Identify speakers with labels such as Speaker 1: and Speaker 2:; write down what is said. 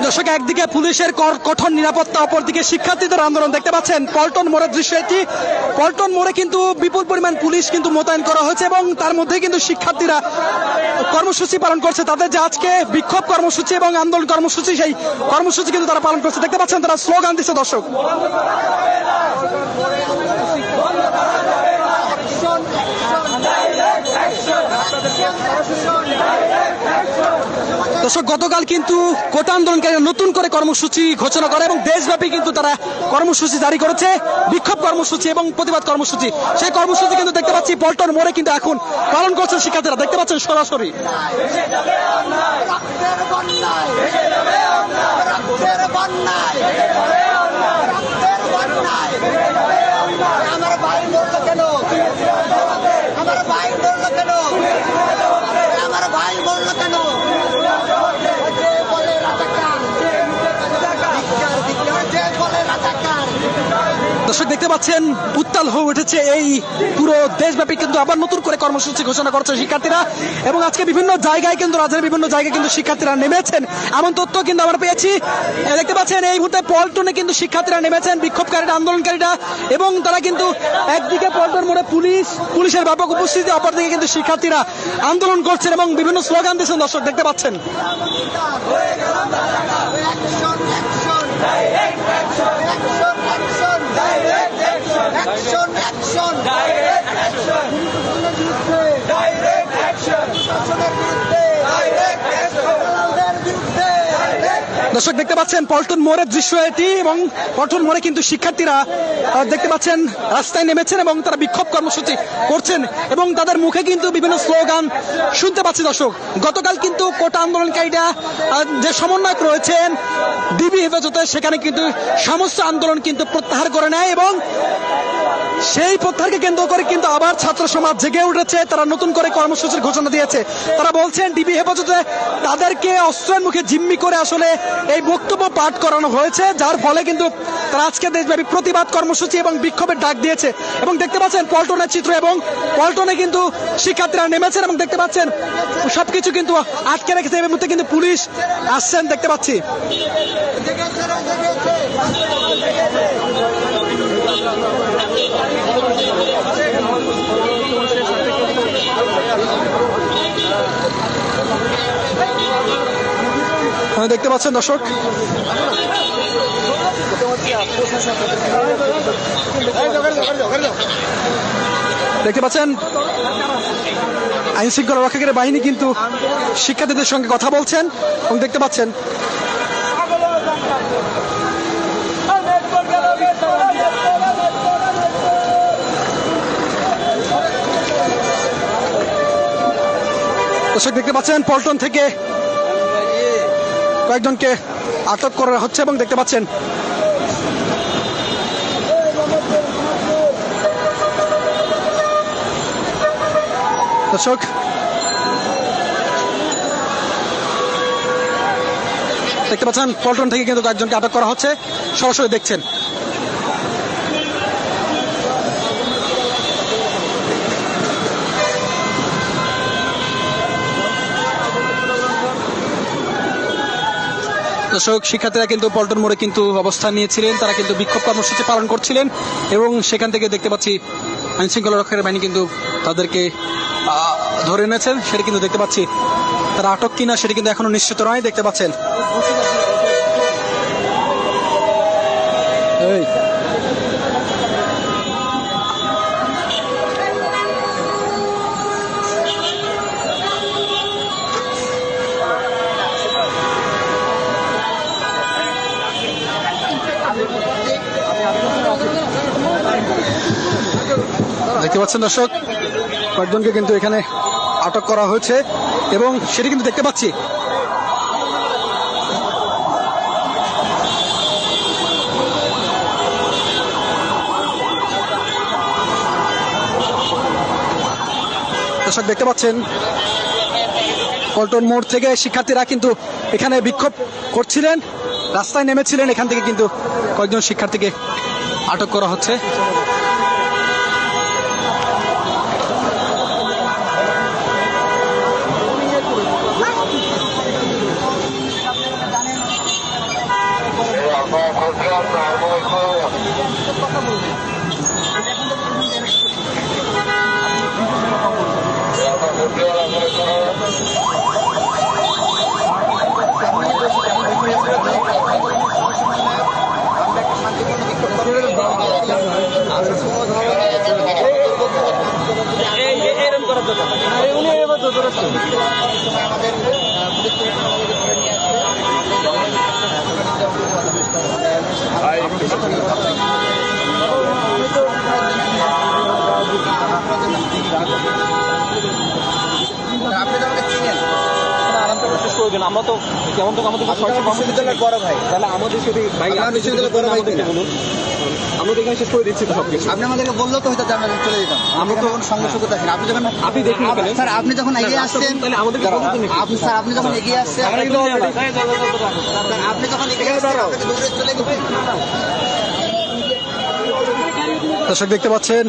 Speaker 1: দর্শক, একদিকে পুলিশের কঠোর নিরাপত্তা, অপরদিকে শিক্ষার্থীদের আন্দোলন। দেখতে পাচ্ছেন পল্টন মোড়ের দৃশ্য এটি। পল্টন মোড়ে কিন্তু বিপুল পরিমাণ পুলিশ কিন্তু মোতায়েন করা হয়েছে এবং তার মধ্যে কিন্তু শিক্ষার্থীরা কর্মসূচি পালন করছে। তাদের যে আজকে বিক্ষোভ কর্মসূচি এবং আন্দোলন কর্মসূচি, সেই কর্মসূচি কিন্তু তারা পালন করছে। দেখতে পাচ্ছেন তারা স্লোগান দিচ্ছে। দর্শক, গতকাল কিন্তু কোটা আন্দোলনকারীরা নতুন করে কর্মসূচি ঘোষণা করে এবং দেশব্যাপী কিন্তু তারা কর্মসূচি জারি করেছে, বিক্ষোভ কর্মসূচি এবং প্রতিবাদ কর্মসূচি। সেই কর্মসূচি কিন্তু দেখতে পাচ্ছি পল্টন মোড়ে কিন্তু এখন পালন করছেন শিক্ষার্থীরা। দেখতে পাচ্ছেন সরাসরি। দর্শক, দেখতে পাচ্ছেন উত্তাল হয়ে উঠেছে এই পুরো দেশব্যাপী কিন্তু আবার নতুন করে কর্মসূচি ঘোষণা করছে শিক্ষার্থীরা। এবং আজকে বিভিন্ন জায়গায় কিন্তু রাজ্যের বিভিন্ন জায়গায় কিন্তু শিক্ষার্থীরা নেমেছেন, এমন তথ্য কিন্তু আমরা পেয়েছি। দেখতে পাচ্ছেন এই মুহূর্তে পল্টনে কিন্তু শিক্ষার্থীরা নেমেছেন, বিক্ষোভকারীরা, আন্দোলনকারীরা, এবং তারা কিন্তু একদিকে পল্টন মোড়ে পুলিশের ব্যাপক উপস্থিতি, অপরদিকে কিন্তু শিক্ষার্থীরা আন্দোলন করছেন এবং বিভিন্ন স্লোগান দিচ্ছেন। দর্শক, দেখতে পাচ্ছেন। দর্শক, দেখতে পাচ্ছেন পল্টন মোড়ের দৃশ্য এটি এবং পল্টন মোড়ে কিন্তু শিক্ষার্থীরা দেখতে পাচ্ছেন রাস্তায় নেমেছেন এবং তারা বিক্ষোভ কর্মসূচি করছেন এবং তাদের মুখে কিন্তু বিভিন্ন স্লোগান শুনতে পাচ্ছি। দর্শক, গতকাল কিন্তু কোটা আন্দোলনকারীরা যে সমন্বয়ক রয়েছেন ডিবি হেফাজতে, সেখানে কিন্তু সমস্ত আন্দোলন কিন্তু প্রত্যাহার করে নেয় এবং সেই প্রত্যাহারকে কেন্দ্র করে কিন্তু আবার ছাত্র সমাজ জেগে উঠেছে। তারা নতুন করে কর্মসূচির ঘোষণা দিয়েছে। তারা বলছেন ডিবি হেফাজতে তাদেরকে অস্ত্রের মুখে জিম্মি করে আসলে এই বক্তব্য পাঠ করানো হয়েছে, যার ফলে কিন্তু তারা আজকে দেশব্যাপী প্রতিবাদ কর্মসূচি এবং বিক্ষোভের ডাক দিয়েছে। এবং দেখতে পাচ্ছেন পল্টনের চিত্র এবং পল্টনে কিন্তু শিক্ষার্থীরা নেমেছেন এবং দেখতে পাচ্ছেন সবকিছু কিন্তু আটকে রেখেছে। এই মুহূর্তে কিন্তু পুলিশ আসছেন, দেখতে পাচ্ছি। দেখতে পাচ্ছেন দর্শক, দেখতে পাচ্ছেন আইন শৃঙ্খলা রক্ষাকারী বাহিনী কিন্তু শিক্ষার্থীদের সঙ্গে কথা বলছেন এবং দেখতে পাচ্ছেন দর্শক, দেখতে পাচ্ছেন পল্টন থেকে কয়েকজনকে আটক করা হচ্ছে এবং দেখতে পাচ্ছেন দর্শক, দেখতে পাচ্ছেন পল্টন থেকে কিন্তু কয়েকজনকে আটক করা হচ্ছে, সরাসরি দেখছেন। দর্শক, শিক্ষার্থীরা কিন্তু পল্টন মোড়ে কিন্তু অবস্থান নিয়েছিলেন, তারা কিন্তু বিক্ষোভ কর্মসূচি পালন করছিলেন এবং সেখান থেকে দেখতে পাচ্ছি আইন শৃঙ্খলা রক্ষাকারী বাহিনী কিন্তু তাদেরকে ধরে এনেছেন। সেটা কিন্তু দেখতে পাচ্ছি, তারা আটক কিনা সেটা কিন্তু এখনো নিশ্চিত নয়। দেখতে পাচ্ছেন দর্শক, কয়েকজনকে কিন্তু এখানে আটক করা হয়েছে এবং সেটি কিন্তু দেখতে পাচ্ছি। দর্শক, দেখতে পাচ্ছেন পল্টন মোড় থেকে শিক্ষার্থীরা কিন্তু এখানে বিক্ষোভ করছিলেন, রাস্তায় নেমেছিলেন। এখান থেকে কিন্তু কয়েকজন শিক্ষার্থীকে আটক করা হচ্ছে।
Speaker 2: আমরা তো কেমন তো আমাদের বিশ্ববিদ্যালয়ের বড় ভাই, তাহলে আমাদের সাথে ভাই বিশ্ববিদ্যালয়ের বড় ভাই বলুন, আমরা তো এখানে শেষ করে দিচ্ছি তো সবকিছু। আপনি আমাদেরকে বললেও তো হয়তো আমরা চলে যেতাম, আমরা তো কোনো সংঘর্ষ করতে আসি না। আপনি যখন স্যার আপনি যখন এগিয়ে আসছেন, আপনি স্যার আপনি যখন এগিয়ে আসছেন, আপনি যখন এগিয়ে আসছেন চলে গেছেন।
Speaker 1: দর্শক দেখতে পাচ্ছেন